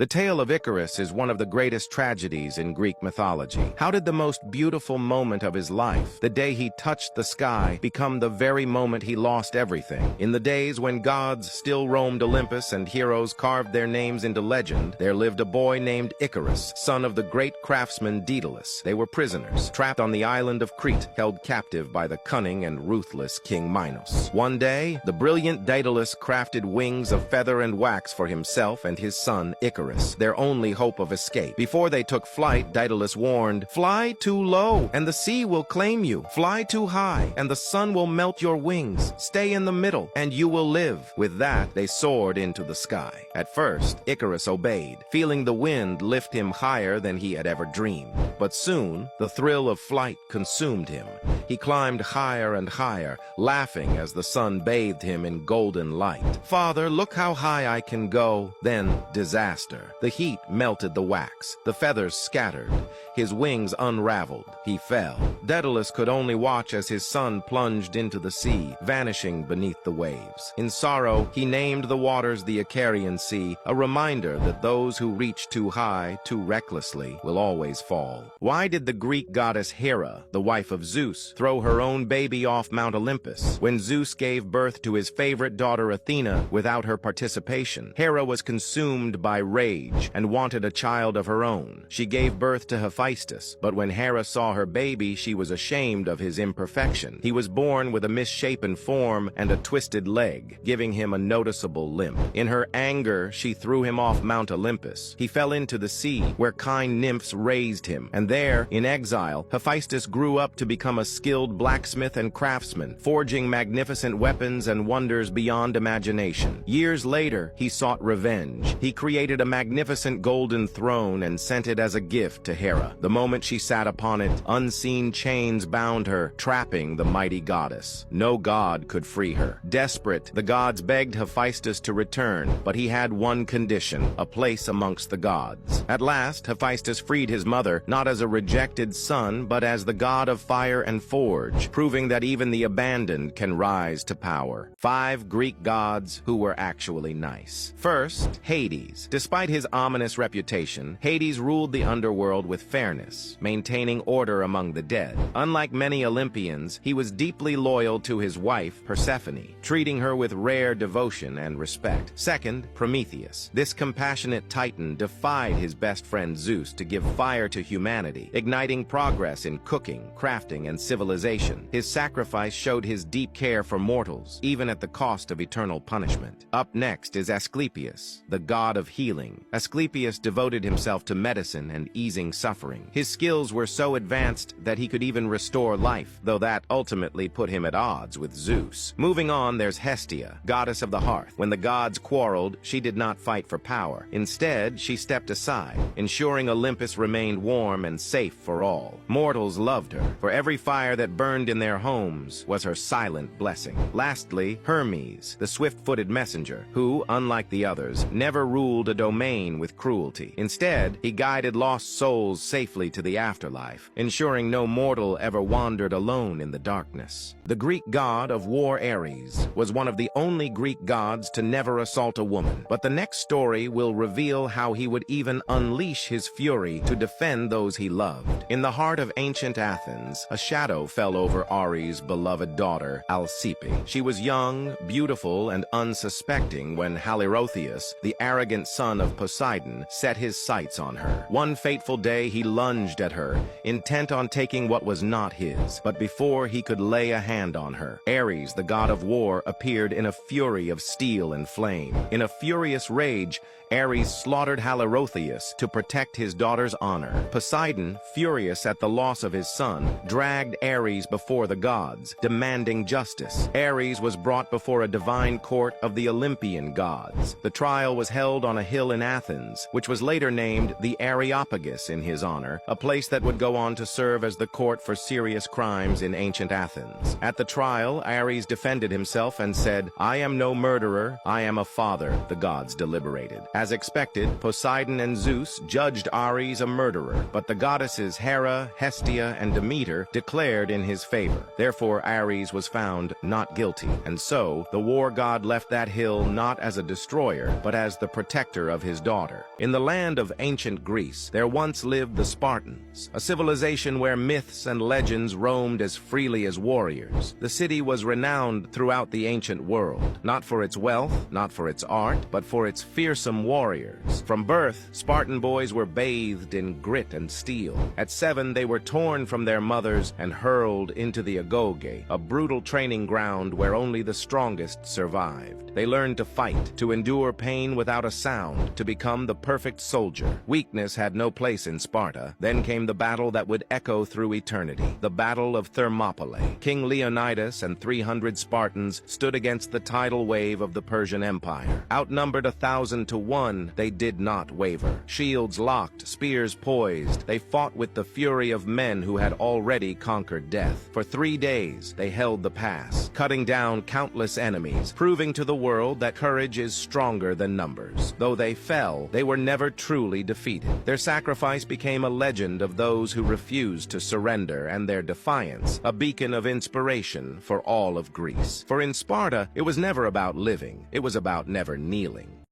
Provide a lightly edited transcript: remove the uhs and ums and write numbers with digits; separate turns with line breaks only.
The tale of Icarus is one of the greatest tragedies in Greek mythology. How did the most beautiful moment of his life, the day he touched the sky, become the very moment he lost everything? In the days when gods still roamed Olympus and heroes carved their names into legend, there lived a boy named Icarus, son of the great craftsman Daedalus. They were prisoners, trapped on the island of Crete, held captive by the cunning and ruthless King Minos. One day, the brilliant Daedalus crafted wings of feather and wax for himself and his son Icarus, their only hope of escape. Before they took flight, Daedalus warned, "Fly too low, and the sea will claim you. Fly too high, and the sun will melt your wings. Stay in the middle, and you will live." With that, they soared into the sky. At first, Icarus obeyed, feeling the wind lift him higher than he had ever dreamed. But soon, the thrill of flight consumed him. He climbed higher and higher, laughing as the sun bathed him in golden light. "Father, look how high I can go." Then, disaster. The heat melted the wax. The feathers scattered. His wings unraveled. He fell. Daedalus could only watch as his son plunged into the sea, vanishing beneath the waves. In sorrow, he named the waters the Icarian Sea, a reminder that those who reach too high, too recklessly, will always fall. Why did the Greek goddess Hera, the wife of Zeus, throw her own baby off Mount Olympus? When Zeus gave birth to his favorite daughter Athena without her participation, Hera was consumed by rage and wanted a child of her own. She gave birth to Hephaestus, but when Hera saw her baby, she was ashamed of his imperfection. He was born with a misshapen form and a twisted leg, giving him a noticeable limp. In her anger, she threw him off Mount Olympus. He fell into the sea, where kind nymphs raised him, and there, in exile, Hephaestus grew up to become a skilled blacksmith and craftsman, forging magnificent weapons and wonders beyond imagination. Years later, he sought revenge. He created a magnificent golden throne and sent it as a gift to Hera. The moment she sat upon it, unseen chains bound her, trapping the mighty goddess. No god could free her. Desperate, the gods begged Hephaestus to return, but he had one condition: a place amongst the gods. At last, Hephaestus freed his mother, not as a rejected son, but as the god of fire and forge, proving that even the abandoned can rise to power. 5 Greek gods who were actually nice. First, Hades. Despite his ominous reputation, Hades ruled the underworld with fairness, maintaining order among the dead. Unlike many Olympians, he was deeply loyal to his wife, Persephone, treating her with rare devotion and respect. Second, Prometheus. This compassionate titan defied his best friend Zeus to give fire to humanity, igniting progress in cooking, crafting, and civilization. His sacrifice showed his deep care for mortals, even at the cost of eternal punishment. Up next is Asclepius, the god of healing. Asclepius devoted himself to medicine and easing suffering. His skills were so advanced that he could even restore life, though that ultimately put him at odds with Zeus. Moving on, there's Hestia, goddess of the hearth. When the gods quarreled, she did not fight for power. Instead, she stepped aside, ensuring Olympus remained warm and safe for all. Mortals loved her. For every fire that burned in their homes was her silent blessing. Lastly, Hermes, the swift-footed messenger, who, unlike the others, never ruled a domain with cruelty. Instead, he guided lost souls safely to the afterlife, ensuring no mortal ever wandered alone in the darkness. The Greek god of war, Ares, was one of the only Greek gods to never assault a woman. But the next story will reveal how he would even unleash his fury to defend those he loved. In the heart of ancient Athens, a shadow fell over Ares' beloved daughter, Alcippe. She was young, beautiful, and unsuspecting when Halirrhothius, the arrogant son of Poseidon, set his sights on her. One fateful day, he lunged at her, intent on taking what was not his. But before he could lay a hand on her, Ares, the god of war, appeared in a fury of steel and flame. In a furious rage, Ares slaughtered Halirrhothius to protect his daughter's honor. Poseidon, furious at the loss of his son, dragged Ares before the gods, demanding justice. Ares was brought before a divine court of the Olympian gods. The trial was held on a hill in Athens, which was later named the Areopagus in his honor, a place that would go on to serve as the court for serious crimes in ancient Athens. At the trial, Ares defended himself and said, "I am no murderer, I am a father," the gods deliberated. As expected, Poseidon and Zeus judged Ares a murderer, but the goddesses Hera, Hestia, and Demeter declared in his favor. Therefore, Ares was found not guilty, and so the war god left that hill not as a destroyer, but as the protector of his daughter. In the land of ancient Greece, there once lived the Spartans, a civilization where myths and legends roamed as freely as warriors. The city was renowned throughout the ancient world, not for its wealth, not for its art, but for its fearsome warriors. From birth, Spartan boys were bathed in grit and steel. At 7, they were torn from their mothers and hurled into the agoge, a brutal training ground where only the strongest survived. They learned to fight, to endure pain without a sound, to become the perfect soldier. Weakness had no place in Sparta. Then came the battle that would echo through eternity, the Battle of Thermopylae. King Leonidas and 300 Spartans stood against the tidal wave of the Persian Empire. Outnumbered 1,000 to 1, they did not waver. Shields locked, spears poised, they fought with the fury of men who had already conquered death. For 3 days, they held the pass, cutting down countless enemies, proving to the world that courage is stronger than numbers. Though they fell, they were never truly defeated. Their sacrifice became a legend of those who refused to surrender, and their defiance a beacon of inspiration for all of Greece. For in Sparta, it was never about living, it was about never kneeling.